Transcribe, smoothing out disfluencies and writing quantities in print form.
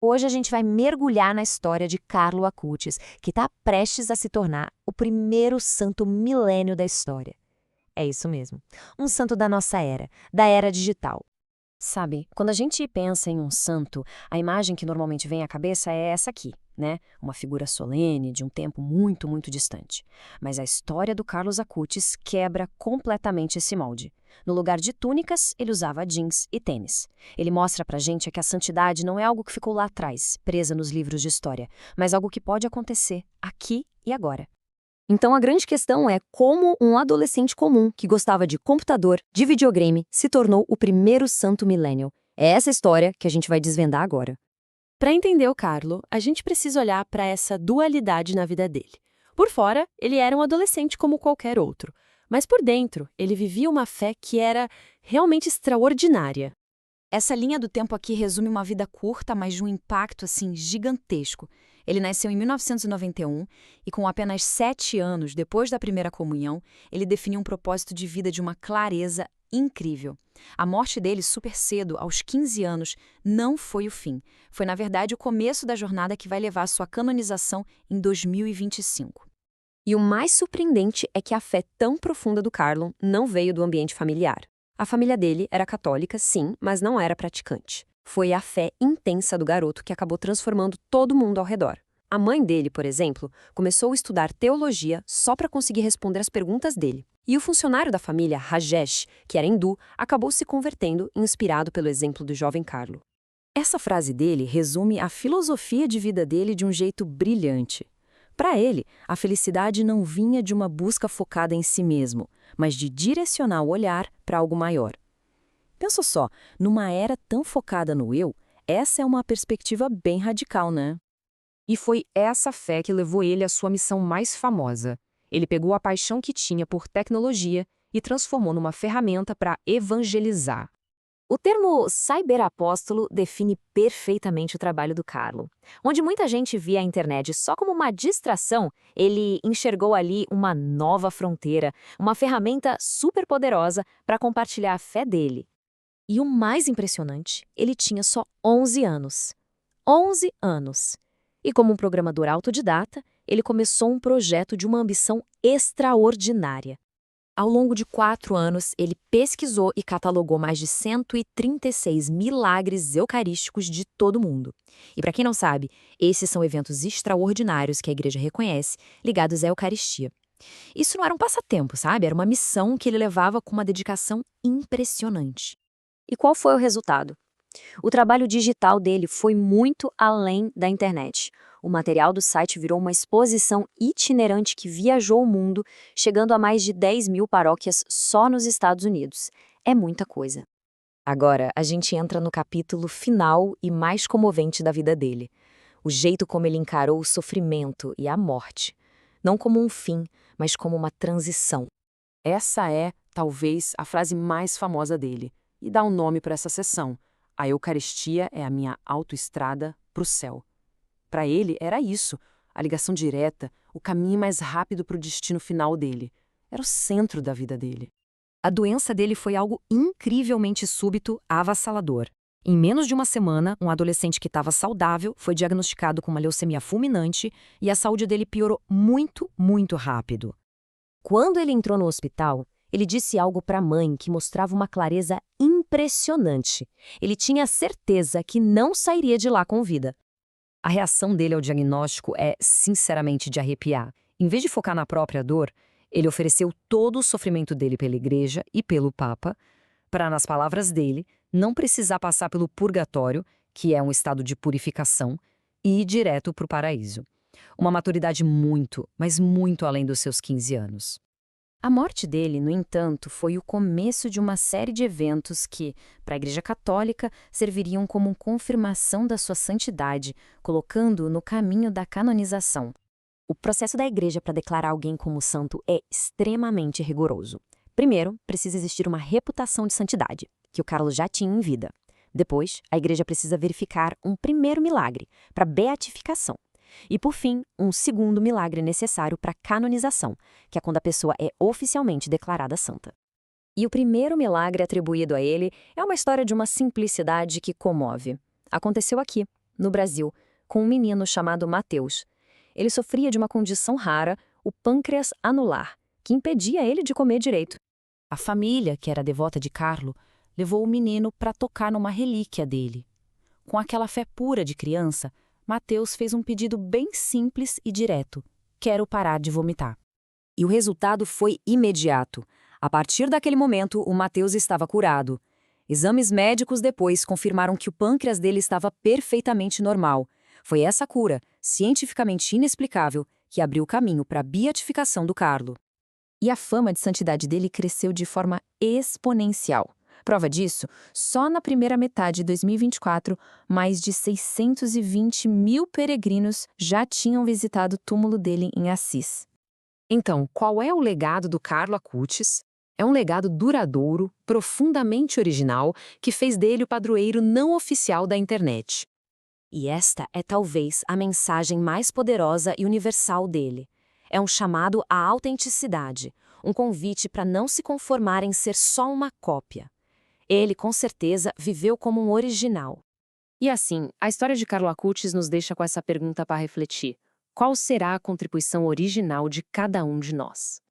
Hoje a gente vai mergulhar na história de Carlo Acutis, que está prestes a se tornar o primeiro santo milênio da história. É isso mesmo, um santo da nossa era, da era digital. Sabe, quando a gente pensa em um santo, a imagem que normalmente vem à cabeça é essa aqui, né? Uma figura solene de um tempo muito, muito distante. Mas a história do Carlos Acutis quebra completamente esse molde. No lugar de túnicas, ele usava jeans e tênis. Ele mostra pra gente que a santidade não é algo que ficou lá atrás, presa nos livros de história, mas algo que pode acontecer aqui e agora. Então a grande questão é como um adolescente comum que gostava de computador, de videogame, se tornou o primeiro santo millennial. É essa história que a gente vai desvendar agora. Para entender o Carlo, a gente precisa olhar para essa dualidade na vida dele. Por fora, ele era um adolescente como qualquer outro, mas por dentro, ele vivia uma fé que era realmente extraordinária. Essa linha do tempo aqui resume uma vida curta, mas de um impacto assim gigantesco. Ele nasceu em 1991 e, com apenas 7 anos depois da primeira comunhão, ele definiu um propósito de vida de uma clareza incrível. A morte dele super cedo, aos 15 anos, não foi o fim. Foi, na verdade, o começo da jornada que vai levar à sua canonização em 2025. E o mais surpreendente é que a fé tão profunda do Carlo não veio do ambiente familiar. A família dele era católica, sim, mas não era praticante. Foi a fé intensa do garoto que acabou transformando todo mundo ao redor. A mãe dele, por exemplo, começou a estudar teologia só para conseguir responder as perguntas dele. E o funcionário da família, Rajesh, que era hindu, acabou se convertendo, inspirado pelo exemplo do jovem Carlo. Essa frase dele resume a filosofia de vida dele de um jeito brilhante. Para ele, a felicidade não vinha de uma busca focada em si mesmo, mas de direcionar o olhar para algo maior. Pensa só, numa era tão focada no eu, essa é uma perspectiva bem radical, né? E foi essa fé que levou ele à sua missão mais famosa. Ele pegou a paixão que tinha por tecnologia e transformou numa ferramenta para evangelizar. O termo cyberapóstolo define perfeitamente o trabalho do Carlo. Onde muita gente via a internet só como uma distração, ele enxergou ali uma nova fronteira, uma ferramenta superpoderosa para compartilhar a fé dele. E o mais impressionante, ele tinha só 11 anos. 11 anos! E como um programador autodidata, ele começou um projeto de uma ambição extraordinária. Ao longo de 4 anos, ele pesquisou e catalogou mais de 136 milagres eucarísticos de todo o mundo. E para quem não sabe, esses são eventos extraordinários que a igreja reconhece, ligados à Eucaristia. Isso não era um passatempo, sabe? Era uma missão que ele levava com uma dedicação impressionante. E qual foi o resultado? O trabalho digital dele foi muito além da internet. O material do site virou uma exposição itinerante que viajou o mundo, chegando a mais de 10 mil paróquias só nos Estados Unidos. É muita coisa. Agora, a gente entra no capítulo final e mais comovente da vida dele. O jeito como ele encarou o sofrimento e a morte. Não como um fim, mas como uma transição. Essa é, talvez, a frase mais famosa dele, e dá um nome para essa sessão. A Eucaristia é a minha autoestrada para o céu. Para ele, era isso, a ligação direta, o caminho mais rápido para o destino final dele. Era o centro da vida dele. A doença dele foi algo incrivelmente súbito, avassalador. Em menos de uma semana, um adolescente que estava saudável foi diagnosticado com uma leucemia fulminante e a saúde dele piorou muito, muito rápido. Quando ele entrou no hospital, ele disse algo para a mãe que mostrava uma clareza impressionante. Ele tinha certeza que não sairia de lá com vida. A reação dele ao diagnóstico é, sinceramente, de arrepiar. Em vez de focar na própria dor, ele ofereceu todo o sofrimento dele pela igreja e pelo Papa, para, nas palavras dele, não precisar passar pelo purgatório, que é um estado de purificação, e ir direto para o paraíso. Uma maturidade muito, mas muito além dos seus 15 anos. A morte dele, no entanto, foi o começo de uma série de eventos que, para a Igreja Católica, serviriam como confirmação da sua santidade, colocando-o no caminho da canonização. O processo da Igreja para declarar alguém como santo é extremamente rigoroso. Primeiro, precisa existir uma reputação de santidade, que o Carlos já tinha em vida. Depois, a Igreja precisa verificar um primeiro milagre, para beatificação. E, por fim, um segundo milagre necessário para canonização, que é quando a pessoa é oficialmente declarada santa. E o primeiro milagre atribuído a ele é uma história de uma simplicidade que comove. Aconteceu aqui, no Brasil, com um menino chamado Mateus. Ele sofria de uma condição rara, o pâncreas anular, que impedia ele de comer direito. A família, que era devota de Carlo, levou o menino para tocar numa relíquia dele. Com aquela fé pura de criança, Mateus fez um pedido bem simples e direto: quero parar de vomitar. E o resultado foi imediato. A partir daquele momento, o Mateus estava curado. Exames médicos depois confirmaram que o pâncreas dele estava perfeitamente normal. Foi essa cura, cientificamente inexplicável, que abriu o caminho para a beatificação do Carlo. E a fama de santidade dele cresceu de forma exponencial. Prova disso, só na primeira metade de 2024, mais de 620 mil peregrinos já tinham visitado o túmulo dele em Assis. Então, qual é o legado do Carlo Acutis? É um legado duradouro, profundamente original, que fez dele o padroeiro não oficial da internet. E esta é talvez a mensagem mais poderosa e universal dele. É um chamado à autenticidade, um convite para não se conformar em ser só uma cópia. Ele, com certeza, viveu como um original. E assim, a história de Carlo Acutis nos deixa com essa pergunta para refletir: qual será a contribuição original de cada um de nós?